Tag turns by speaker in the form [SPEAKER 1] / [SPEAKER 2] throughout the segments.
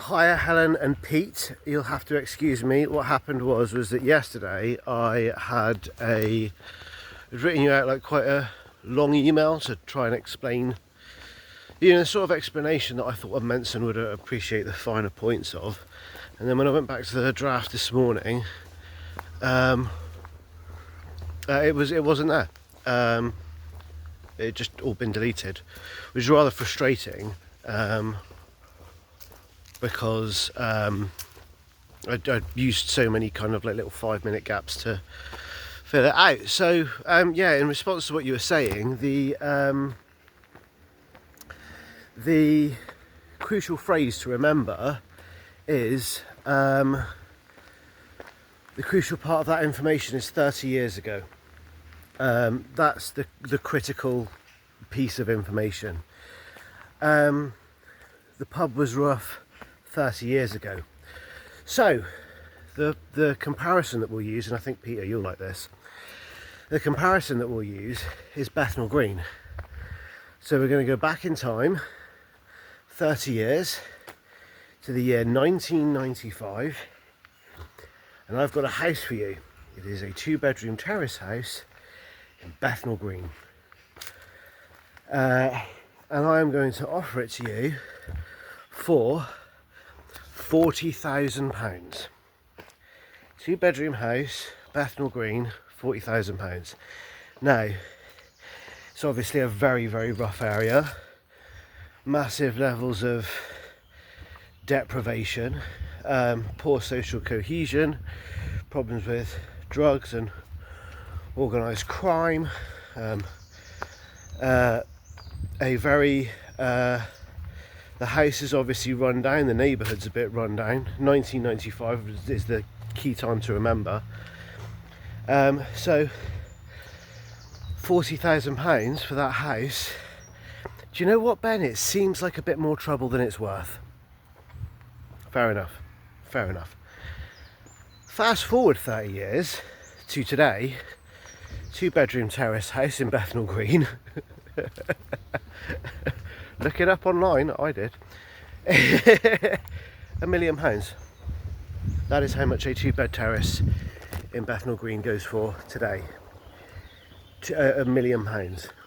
[SPEAKER 1] Hiya Helen and Pete, you'll have to excuse me. What happened was that yesterday I had written you out like quite a long email to try and explain, the sort of explanation that I thought Menson would appreciate the finer points of. And then when I went back to the draft this morning, it wasn't there. It just all been deleted, which is rather frustrating. Because I'd used so many kind of like little 5-minute gaps to fill it out. So yeah, in response to what you were saying, the crucial phrase to remember is the crucial part of that information is 30 years ago. That's the critical piece of information. The pub was rough 30 years ago. So the comparison that we'll use, and I think Peter you'll like this, the comparison that we'll use is Bethnal Green. So we're going to go back in time 30 years to the year 1995, and I've got a house for you. It is a 2-bedroom terrace house in Bethnal Green, and I am going to offer it to you for £40,000. 2-bedroom house, Bethnal Green, £40,000. Now, it's obviously a very, very rough area, massive levels of deprivation, poor social cohesion, problems with drugs and organised crime, a very the house is obviously run down, the neighbourhood's a bit run down. 1995 is the key time to remember. So £40,000 for that house. Do you know what, Ben? It seems like a bit more trouble than it's worth. Fair enough. Fair enough. Fast forward 30 years to today, 2-bedroom terrace house in Bethnal Green. Look it up online, I did. £1 million. That is how much a 2-bed terrace in Bethnal Green goes for today. £1 million,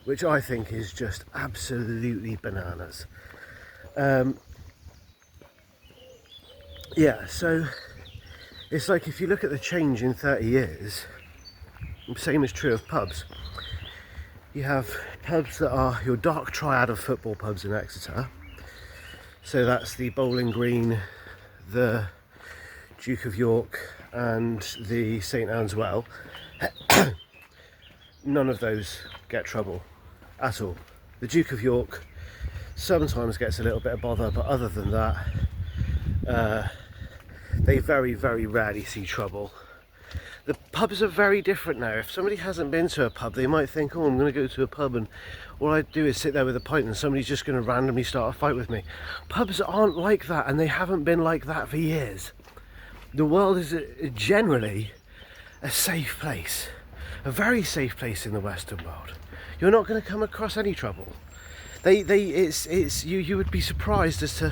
[SPEAKER 1] which I think is just absolutely bananas. Yeah, so it's like if you look at the change in 30 years, the same is true of pubs. You have pubs that are your dark triad of football pubs in Exeter. So that's the Bowling Green, the Duke of York and the St Anne's Well. None of those get trouble at all. The Duke of York sometimes gets a little bit of bother, but other than that, they very, very rarely see trouble. The pubs are very different now. If somebody hasn't been to a pub, they might think, oh, I'm going to go to a pub and all I do is sit there with a pint and somebody's just going to randomly start a fight with me. Pubs aren't like that, and they haven't been like that for years. The world is generally a safe place, a very safe place in the Western world. You're not going to come across any trouble. You would be surprised as to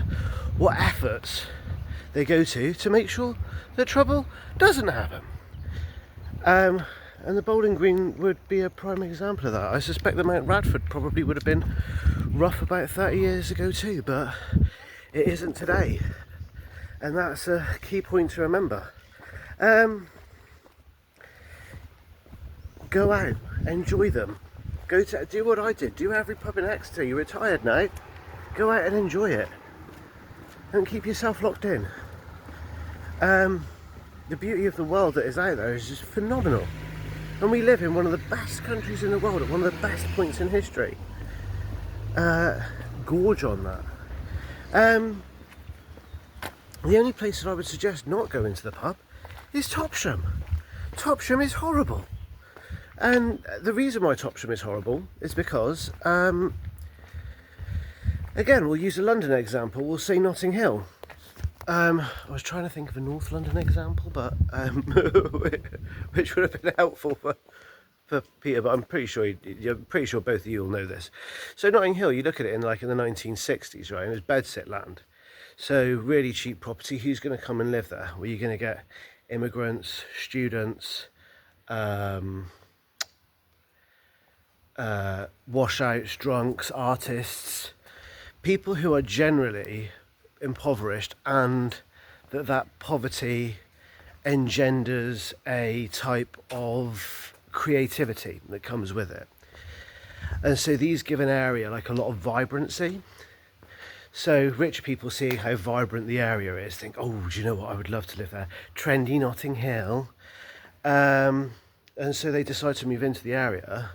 [SPEAKER 1] what efforts they go to make sure that trouble doesn't happen. And the Bowling Green would be a prime example of that. I suspect that Mount Radford probably would have been rough about 30 years ago too, but it isn't today. And that's a key point to remember. Go out, enjoy them. Do what I did, do every pub in Exeter. You're retired now. Go out and enjoy it. Don't keep yourself locked in. The beauty of the world that is out there is just phenomenal, and we live in one of the best countries in the world at one of the best points in history. Gorge on that. The only place that I would suggest not going to the pub is Topsham. Topsham is horrible, and the reason why Topsham is horrible is because again, we'll use a London example. We'll say Notting Hill. I was trying to think of a North London example, but which would have been helpful for Peter, but I'm pretty sure both of you will know this. So Notting Hill, you look at it in the 1960s, right? And it was bedsit land. So really cheap property. Who's going to come and live there? Well, you're going to get immigrants, students, washouts, drunks, artists, people who are generally impoverished, and that poverty engenders a type of creativity that comes with it. And so these give an area like a lot of vibrancy. So rich people, seeing how vibrant the area is, think, oh, do you know what, I would love to live there. Trendy Notting Hill. And so they decide to move into the area,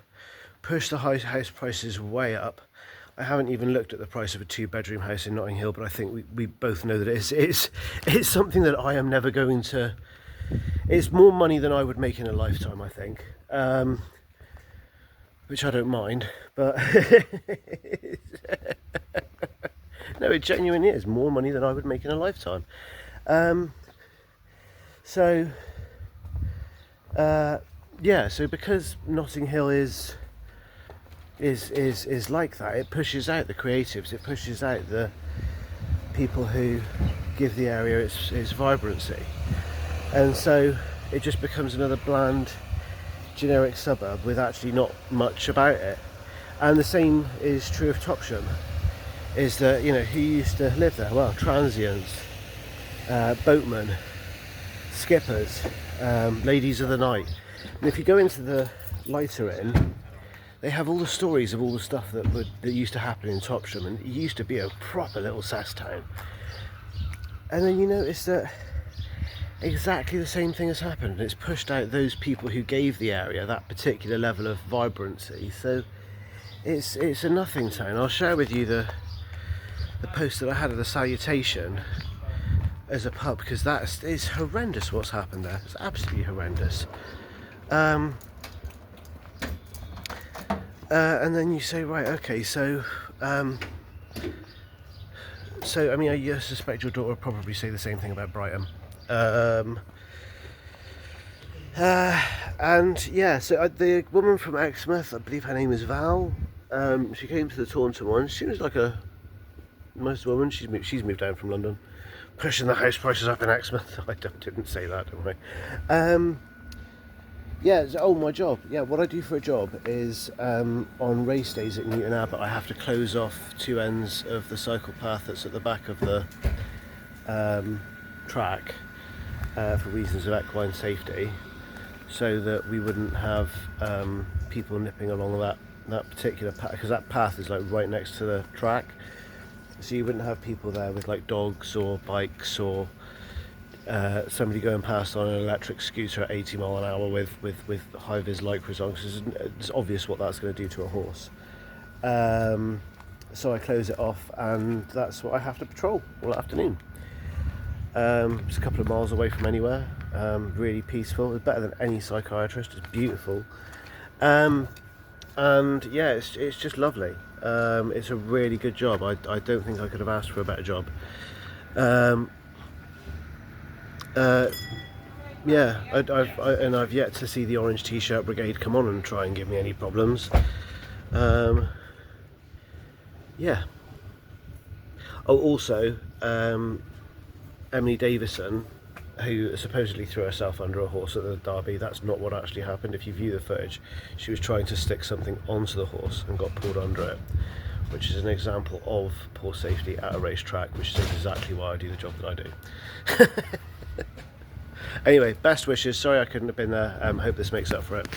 [SPEAKER 1] push the house prices way up. I haven't even looked at the price of a 2-bedroom house in Notting Hill, but I think we both know that it's something that I am never going to... It's more money than I would make in a lifetime, I think. Which I don't mind, but... No, it genuinely is more money than I would make in a lifetime. Yeah, so because Notting Hill is like that, it pushes out the creatives, it pushes out the people who give the area its vibrancy, and so it just becomes another bland, generic suburb with actually not much about it. And the same is true of Topsham. Is that, you know, who used to live there? Well, transients, boatmen, skippers, ladies of the night. And if you go into the lighter inn, they have all the stories of all the stuff that used to happen in Topsham, and it used to be a proper little sass town. And then you notice that exactly the same thing has happened. It's pushed out those people who gave the area that particular level of vibrancy. So it's a nothing town. I'll share with you the post that I had of the Salutation as a pub, because it's horrendous what's happened there. It's absolutely horrendous. And then you say, right, okay, so I mean, I suspect your daughter will probably say the same thing about Brighton. And yeah, so the woman from Exmouth, I believe her name is Val, she came to the Taunton one. She was like a nice woman. She's moved down from London, pushing the house prices up in Exmouth. I didn't say that, don't I? Yeah, so, my job. Yeah, what I do for a job is on race days at Newton Abbot, I have to close off 2 ends of the cycle path that's at the back of the track for reasons of equine safety, so that we wouldn't have people nipping along that particular path, because that path is like right next to the track. So you wouldn't have people there with like dogs or bikes, or somebody going past on an electric scooter at 80 mile an hour with high vis lycras on, because it's obvious what that's going to do to a horse. So I close it off, and that's what I have to patrol all afternoon. It's a couple of miles away from anywhere. Really peaceful. It's better than any psychiatrist. It's beautiful. And yeah, it's just lovely. It's a really good job. I don't think I could have asked for a better job. Yeah, I've yet to see the Orange T-shirt Brigade come on and try and give me any problems. Yeah. Oh, also, Emily Davison, who supposedly threw herself under a horse at the Derby, that's not what actually happened. If you view the footage, she was trying to stick something onto the horse and got pulled under it, which is an example of poor safety at a racetrack, which is exactly why I do the job that I do. Anyway, best wishes. Sorry I couldn't have been there. Hope this makes up for it.